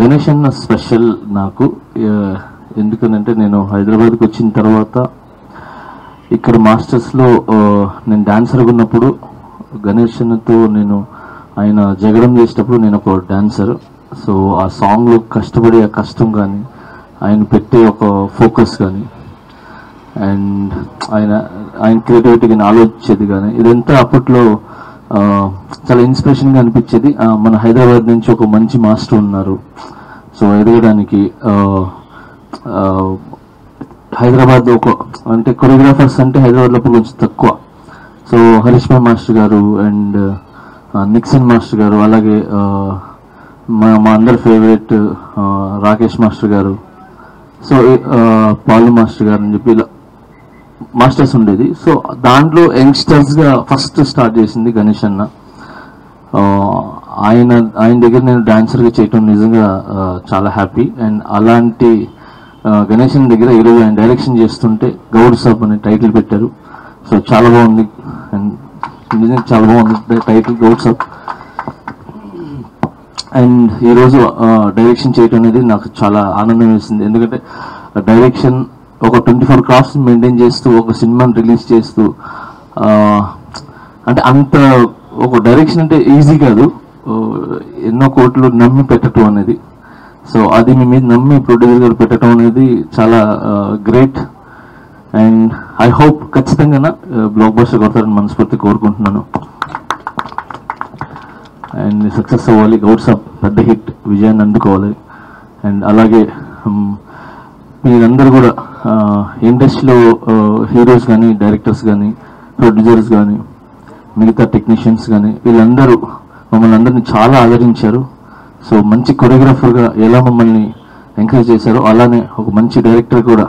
గణేష్ అన్న స్పెషల్ నాకు. ఎందుకంటే నేను హైదరాబాద్కి వచ్చిన తర్వాత ఇక్కడ మాస్టర్స్లో నేను డాన్సర్గా ఉన్నప్పుడు గణేష్ అన్నతో నేను ఆయన జగడం చేసేటప్పుడు నేను ఒక డాన్సర్. సో ఆ సాంగ్లో కష్టపడే ఆ కష్టం కానీ, ఆయన పెట్టే ఒక ఫోకస్ కానీ, అండ్ ఆయన క్రియేటివిటీ కానీ, ఆలోచించేది కానీ, ఇదంతా అప్పట్లో చాలా ఇన్స్పిరేషన్గా అనిపించేది. మన హైదరాబాద్ నుంచి ఒక మంచి మాస్టర్ ఉన్నారు. సో ఎదగడానికి హైదరాబాద్ అంటే కొరియోగ్రాఫర్స్ అంటే హైదరాబాద్లో కొంచెం తక్కువ. సో హరీష్మా మాస్టర్ గారు అండ్ నిక్సన్ మాస్టర్ గారు, అలాగే మా అందరి ఫేవరెట్ రాకేష్ మాస్టర్ గారు, సో పాలు మాస్టర్ గారు అని చెప్పి ఇలా మాస్టర్స్ ఉండేది. సో దాంట్లో యంగ్స్టర్స్గా ఫస్ట్ స్టార్ట్ చేసింది గణేష్ అన్న. ఆయన దగ్గర నేను డాన్సర్గా చేయటం నిజంగా చాలా హ్యాపీ. అండ్ అలాంటి గణేష్ అన్న దగ్గర ఈరోజు ఆయన డైరెక్షన్ చేస్తుంటే గౌడ్ సాబ్ అనే టైటిల్ పెట్టారు. సో చాలా బాగుంది, అండ్ నిజంగా చాలా బాగుంది టైటిల్ గౌడ్ సాబ్. అండ్ ఈరోజు డైరెక్షన్ చేయటం అనేది నాకు చాలా ఆనందం వేసింది. ఎందుకంటే డైరెక్షన్ ఒక 24 క్రాఫ్ట్స్ మెయింటైన్ చేస్తూ ఒక సినిమాని రిలీజ్ చేస్తూ, అంటే అంత ఒక డైరెక్షన్ అంటే ఈజీ కాదు. ఎన్నో కోట్లు నమ్మి పెట్టడం అనేది, సో అది మీ మీద నమ్మి ప్రొడ్యూసర్ గారు పెట్టడం అనేది చాలా గ్రేట్. అండ్ ఐ హోప్ ఖచ్చితంగా బ్లాక్ బస్టర్ కొడతారని మనస్ఫూర్తి కోరుకుంటున్నాను. అండ్ సక్సెస్ అవ్వాలి, గౌడ్ సాబ్ పెద్ద హిట్ విజయాన్ని అందుకోవాలి. అండ్ అలాగే మీరందరూ కూడా ఇండస్ట్రీలో హీరోస్ కానీ, డైరెక్టర్స్ కానీ, ప్రొడ్యూసర్స్ కానీ, మిగతా టెక్నీషియన్స్ కానీ, వీళ్ళందరూ మమ్మల్ని అందరినీ చాలా ఆదరించారు. సో మంచి కొరియోగ్రాఫర్గా ఎలా మమ్మల్ని ఎంకరేజ్ చేశారో అలానే ఒక మంచి డైరెక్టర్ కూడా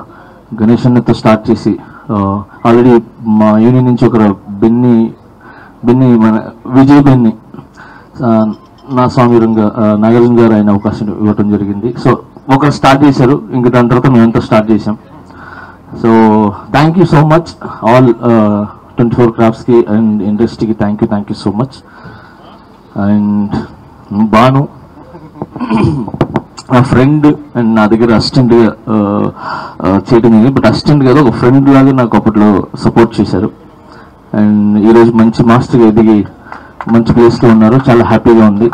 గణేష్ అన్నతో స్టార్ట్ చేసి, ఆల్రెడీ మా యూనియన్ నుంచి ఒక బెన్ని మన విజయ్ బెన్ని నా స్వామిరంగా నాగార్జున గారు ఆయన అవకాశం ఇవ్వటం జరిగింది. సో ఒకరు స్టార్ట్ చేశారు, ఇంక దాని తర్వాత మేమంతా స్టార్ట్ చేశాం. So thank you so much all 24 క్రాఫ్ట్స్కి అండ్ ఇండస్ట్రీకి thank you so much. And Banu నా ఫ్రెండ్ అండ్ నా దగ్గర అసిస్టెంట్గా చేయడం జరిగింది. బట్ అసిస్టెంట్ కాదు, ఒక ఫ్రెండ్ లాగా నాకు అప్పట్లో సపోర్ట్ చేశారు. అండ్ ఈరోజు మంచి మాస్టర్గా ఎదిగి మంచి ప్లేస్లో ఉన్నారు, చాలా హ్యాపీగా ఉంది.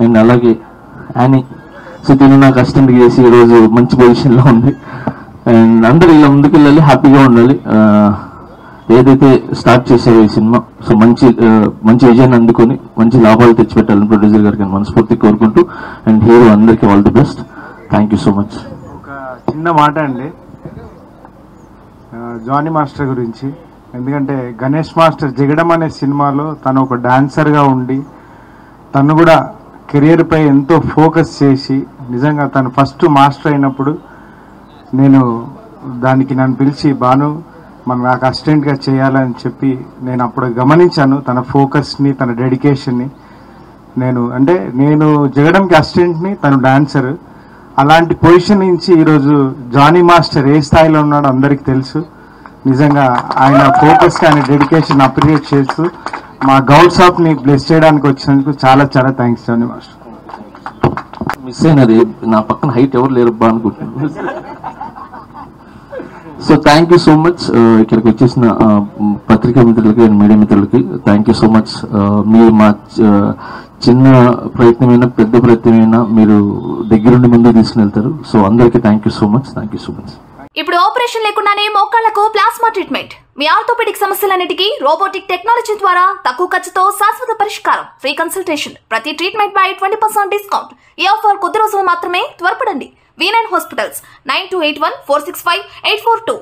అండ్ అలాగే యానీ, సో తిను నాకు అసిస్టెంట్గా చేసి ఈరోజు మంచి పొజిషన్లో ఉంది. అండ్ అందరూ ఇలా ముందుకు వెళ్ళాలి, హ్యాపీగా ఉండాలి. ఏదైతే స్టార్ట్ చేశారో ఈ సినిమా, సో మంచి విజయాన్ని అందుకొని మంచి లాభాలు తెచ్చిపెట్టాలని ప్రొడ్యూసర్ గారికి మనస్ఫూర్తి కోరుకుంటూ, అండ్ హీరో అందరికీ all the best. Thank you so much. ఒక చిన్న మాట అండి జానీ మాస్టర్ గురించి. ఎందుకంటే గణేష్ మాస్టర్ జగడం అనే సినిమాలో తను ఒక డాన్సర్గా ఉండి తను కూడా కెరియర్పై ఎంతో ఫోకస్ చేసి, నిజంగా తను ఫస్ట్ మాస్టర్ అయినప్పుడు నన్ను పిలిచి బాను నాకు అసిస్టెంట్గా చేయాలని చెప్పి నేను అప్పుడు గమనించాను తన ఫోకస్ని, తన డెడికేషన్ని. నేను జగడంకి అసిస్టెంట్ని, తను డాన్సర్. అలాంటి పొజిషన్ నుంచి ఈరోజు జానీ మాస్టర్ ఏ స్థాయిలో ఉన్నాడో అందరికీ తెలుసు. నిజంగా ఆయన ఫోకస్కి, ఆయన డెడికేషన్ అప్రిషియేట్ చేస్తూ మా గౌడ్ సాబ్ని బ్లెస్ చేయడానికి వచ్చినందుకు చాలా చాలా థ్యాంక్స్ జానీ మాస్టర్. మిస్ అయినది నా పక్కన హైట్ ఎవరు లేరు బా అనుకుంటున్నాను. So thank you so much ఇక్కడికి వచ్చేసిన పత్రికా మిత్రులకి అండ్ మీడియా మిత్రులకి థ్యాంక్ యూ సో మచ్. మీరు మా చిన్న ప్రయత్నమైనా పెద్ద ప్రయత్నమైనా మీరు దగ్గరుండి ముందు తీసుకుని వెళ్తారు. సో అందరికీ థ్యాంక్ యూ సో మచ్. ఇప్పుడు ఆపరేషన్ లేకుండానే మోకాళ్లకు ప్లాస్మా ట్రీట్మెంట్. మీ ఆర్థోపెడిక్ సమస్యలన్నిటికీ రోబోటిక్ టెక్నాలజీ ద్వారా తక్కువ ఖర్చుతో శాశ్వత పరిష్కారం. Free consultation. ప్రతి ట్రీట్మెంట్ పై 20% డిస్కౌంట్. ఈ ఆఫర్ కొద్ది రోజులు మాత్రమే. త్వరపడండి. V9 hospitals 9281465842.